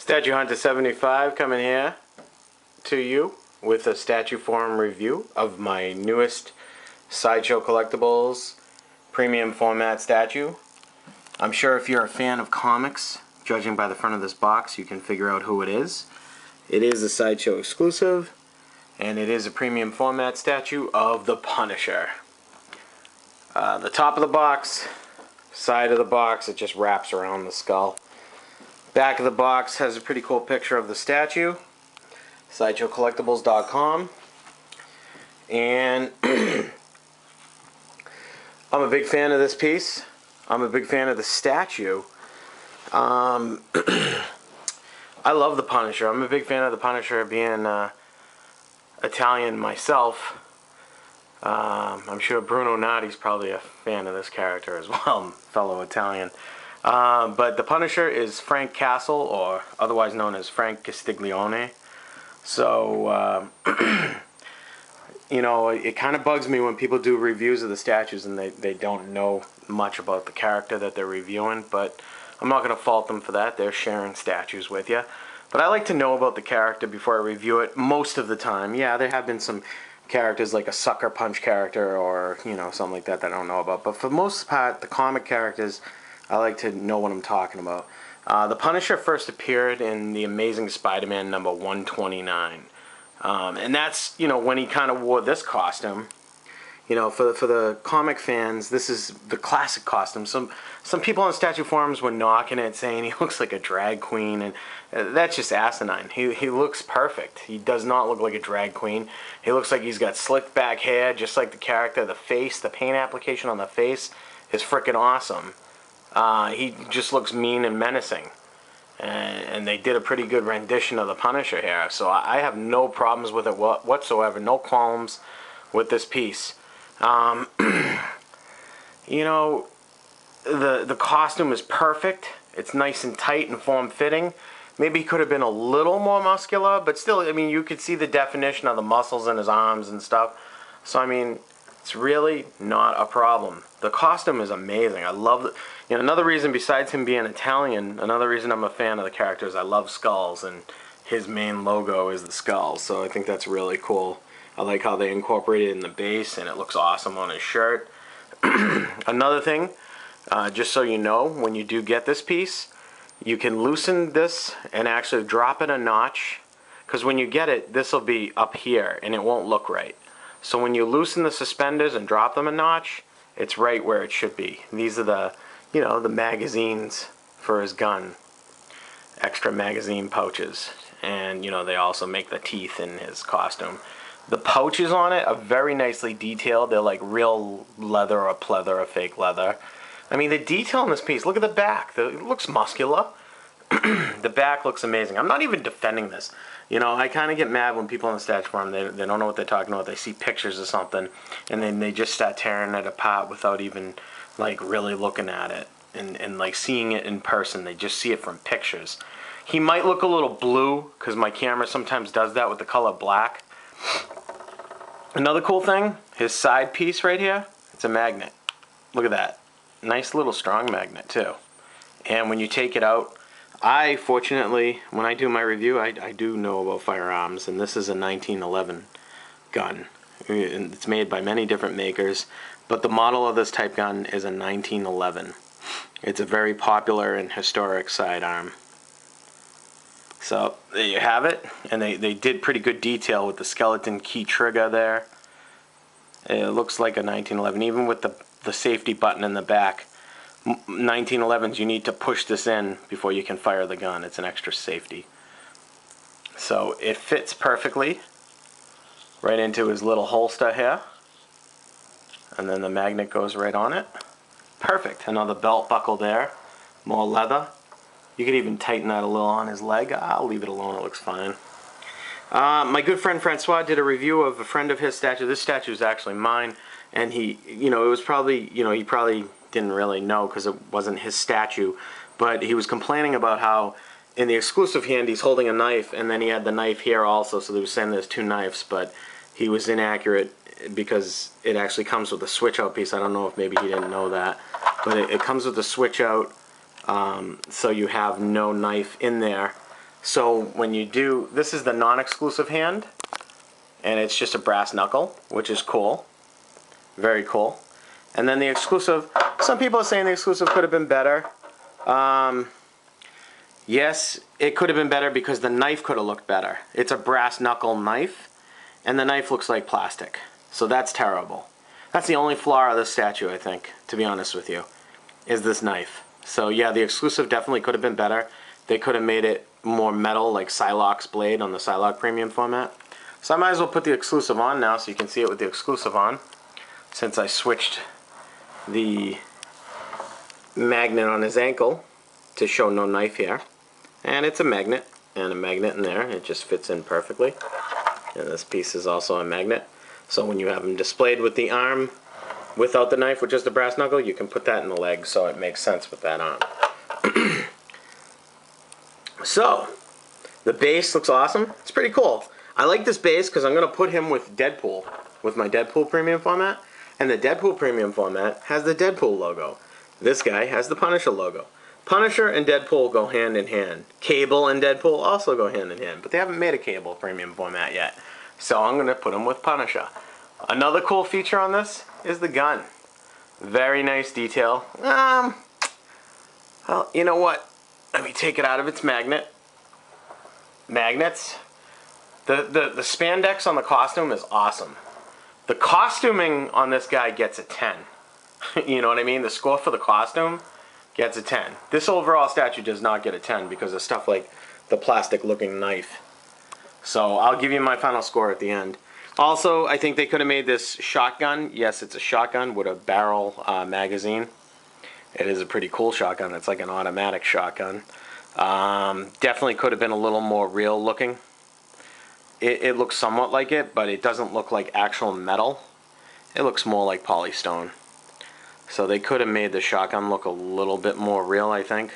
Statue Hunter 75 coming here to you with a statue form review of my newest Sideshow Collectibles premium format statue. I'm sure if you're a fan of comics, judging by the front of this box, you can figure out who it is. It is a Sideshow exclusive, and it is a premium format statue of the Punisher. The top of the box, side of the box, it just wraps around the skull. Back of the box has a pretty cool picture of the statue. SideshowCollectibles.com. And I'm a big fan of this piece. I'm a big fan of the statue. I love the Punisher. I'm a big fan of the Punisher, being Italian myself. I'm sure Bruno Natti's probably a fan of this character as well, fellow Italian. But the Punisher is Frank Castle, or otherwise known as Frank Castiglione. So, you know, it kind of bugs me when people do reviews of the statues and they don't know much about the character that they're reviewing, but I'm not going to fault them for that. They're sharing statues with you. But I like to know about the character before I review it most of the time. Yeah, there have been some characters like a Sucker Punch character or, you know, something like that that I don't know about. But for the most part, the comic characters, I like to know what I'm talking about. The Punisher first appeared in The Amazing Spider-Man number 129. And that's, you know, when he kind of wore this costume. You know, for the comic fans, this is the classic costume. Some people on statue forums were knocking it, saying he looks like a drag queen, and that's just asinine. He looks perfect. He does not look like a drag queen. He looks like he's got slicked back hair, just like the character. The face, the paint application on the face is freaking awesome. He just looks mean and menacing. And they did a pretty good rendition of the Punisher here. So I have no problems with it whatsoever. No qualms with this piece. You know, the costume is perfect. It's nice and tight and form-fitting. Maybe he could have been a little more muscular, but still, I mean, you could see the definition of the muscles in his arms and stuff. So, I mean, it's really not a problem. The costume is amazing. I love it. You know, another reason besides him being Italian, another reason I'm a fan of the character is I love skulls, and his main logo is the skull. So I think that's really cool. I like how they incorporate it in the base, and it looks awesome on his shirt. Another thing, just so you know, when you do get this piece, you can loosen this and actually drop it a notch, because when you get it, this will be up here, and it won't look right. So when you loosen the suspenders and drop them a notch, it's right where it should be. These are the, you know, the magazines for his gun. Extra magazine pouches. And, you know, they also make the teeth in his costume. The pouches on it are very nicely detailed. They're like real leather or pleather or fake leather. I mean, the detail in this piece, look at the back. It looks muscular. The back looks amazing. I'm not even defending this. You know, I kind of get mad when people on the statue forum, they don't know what they're talking about. They see pictures of something, and then they just start tearing it apart without even, like, really looking at it. And like, seeing it in person. They just see it from pictures. He might look a little blue, because my camera sometimes does that with the color black. Another cool thing, his side piece right here, it's a magnet. Look at that. Nice little strong magnet, too. And when you take it out, I, fortunately, when I do my review, I do know about firearms, and this is a 1911 gun. It's made by many different makers, but the model of this type gun is a 1911. It's a very popular and historic sidearm. So, there you have it, and they did pretty good detail with the skeleton key trigger there. It looks like a 1911, even with the safety button in the back. 1911s, you need to push this in before you can fire the gun. It's an extra safety. So it fits perfectly right into his little holster here. And then the magnet goes right on it. Perfect. Another belt buckle there. More leather. You could even tighten that a little on his leg. I'll leave it alone. It looks fine. My good friend Francois did a review of a friend of his statue. This statue is actually mine. And he, you know, it was probably, you know, he probably didn't really know because it wasn't his statue, but he was complaining about how in the exclusive hand he's holding a knife, and then he had the knife here also, so they were saying there's two knives, but he was inaccurate because it actually comes with a switch out piece. I don't know if maybe he didn't know that, but it comes with a switch out, so you have no knife in there. So when you do, this is the non-exclusive hand, and it's just a brass knuckle, which is cool. Very cool. And then the exclusive, some people are saying the exclusive could have been better. Yes, it could have been better because the knife could have looked better. It's a brass knuckle knife, and the knife looks like plastic. So that's terrible. That's the only flaw of this statue, I think, to be honest with you, is this knife. So yeah, the exclusive definitely could have been better. They could have made it more metal, like Psylocke's blade on the Psylocke premium format. So I might as well put the exclusive on now so you can see it with the exclusive on, since I switched the magnet on his ankle to show no knife here. And it's a magnet, and a magnet in there. It just fits in perfectly. And this piece is also a magnet. So when you have them displayed with the arm without the knife with just a brass knuckle, you can put that in the leg, so it makes sense with that arm. So, the base looks awesome. It's pretty cool. I like this base because I'm going to put him with Deadpool, with my Deadpool premium format. And the Deadpool premium format has the Deadpool logo. This guy has the Punisher logo. Punisher and Deadpool go hand in hand. Cable and Deadpool also go hand in hand, but they haven't made a Cable premium format yet. So I'm going to put him with Punisher. Another cool feature on this is the gun. Very nice detail. Well, you know what? Let me take it out of its magnets. The spandex on the costume is awesome. The costuming on this guy gets a 10. You know what I mean? The score for the costume gets a 10. This overall statue does not get a 10 because of stuff like the plastic looking knife. So I'll give you my final score at the end. Also, I think they could have made this shotgun. Yes, it's a shotgun with a barrel magazine. It is a pretty cool shotgun. It's like an automatic shotgun. Definitely could have been a little more real looking. It looks somewhat like it, but it doesn't look like actual metal. It looks more like polystone. So they could have made the shotgun look a little bit more real, I think,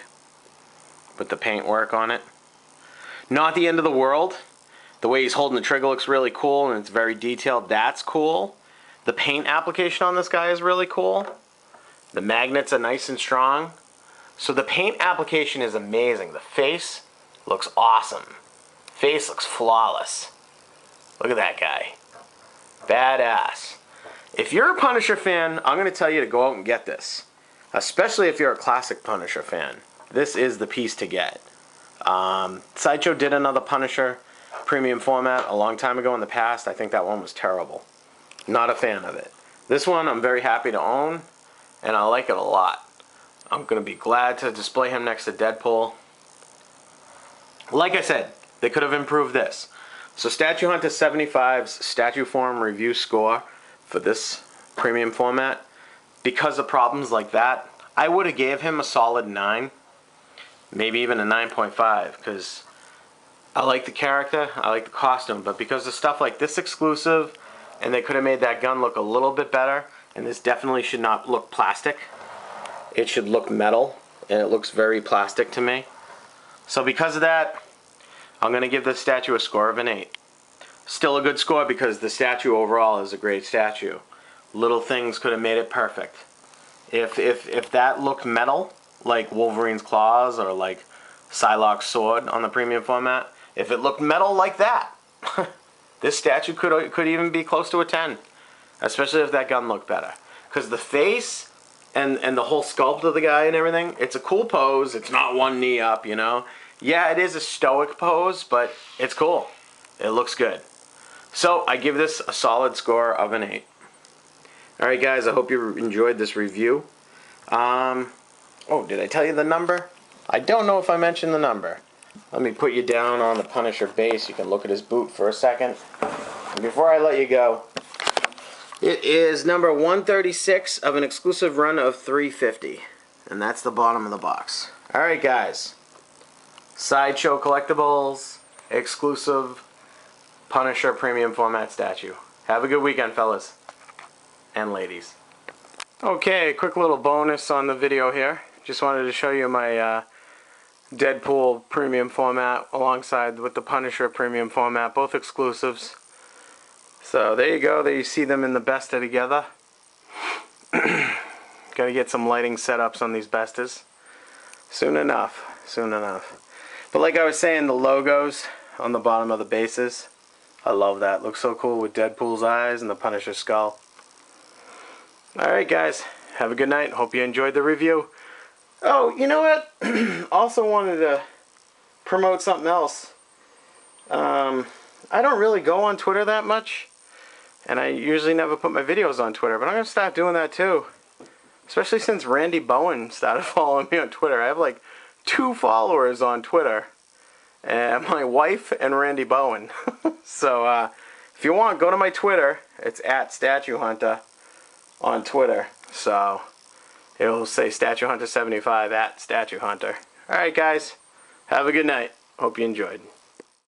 with the paint work on it. Not the end of the world. The way he's holding the trigger looks really cool, and it's very detailed. That's cool. The paint application on this guy is really cool. The magnets are nice and strong. So the paint application is amazing. The face looks awesome. Face looks flawless. Look at that guy. Badass. If you're a Punisher fan, I'm going to tell you to go out and get this. Especially if you're a classic Punisher fan. This is the piece to get. Sideshow did another Punisher premium format a long time ago in the past. I think that one was terrible. Not a fan of it. This one I'm very happy to own, and I like it a lot. I'm going to be glad to display him next to Deadpool. Like I said, they could have improved this. So Statue Hunter 75's Statue Forum review score for this premium format, because of problems like that, I would have gave him a solid 9. Maybe even a 9.5, because I like the character, I like the costume, but because of stuff like this exclusive, and they could have made that gun look a little bit better, and this definitely should not look plastic. It should look metal, and it looks very plastic to me. So because of that, I'm going to give this statue a score of an 8. Still a good score because the statue overall is a great statue. Little things could have made it perfect. If that looked metal, like Wolverine's claws or like Psylocke's sword on the premium format, if it looked metal like that, this statue could even be close to a 10. Especially if that gun looked better. Because the face and the whole sculpt of the guy and everything, it's a cool pose. It's not one knee up, you know. Yeah, it is a stoic pose, but it's cool. It looks good. So I give this a solid score of an 8. Alright guys, I hope you enjoyed this review. Oh, did I tell you the number? I don't know if I mentioned the number. Let me put you down on the Punisher base. You can look at his boot for a second. And before I let you go, it is number 136 of an exclusive run of 350. And that's the bottom of the box. Alright guys. Sideshow Collectibles, exclusive Punisher premium format statue. Have a good weekend, fellas. And ladies. Okay, quick little bonus on the video here. Just wanted to show you my Deadpool premium format alongside with the Punisher premium format, both exclusives. So there you go, there you see them in the Besta together. Gotta get some lighting setups on these Bestas. Soon enough, soon enough. But like I was saying, the logos on the bottom of the bases, I love that. Looks so cool with Deadpool's eyes and the Punisher skull. Alright guys, have a good night. Hope you enjoyed the review. Oh, you know what? Also wanted to promote something else. I don't really go on Twitter that much, and I usually never put my videos on Twitter, but I'm going to start doing that too. Especially since Randy Bowen started following me on Twitter. I have like 2 followers on Twitter, and my wife and Randy Bowen. So if you want, go to my Twitter. It's @StatueHunter on Twitter. So it'll say StatueHunter75 @StatueHunter. Alright guys, have a good night. Hope you enjoyed.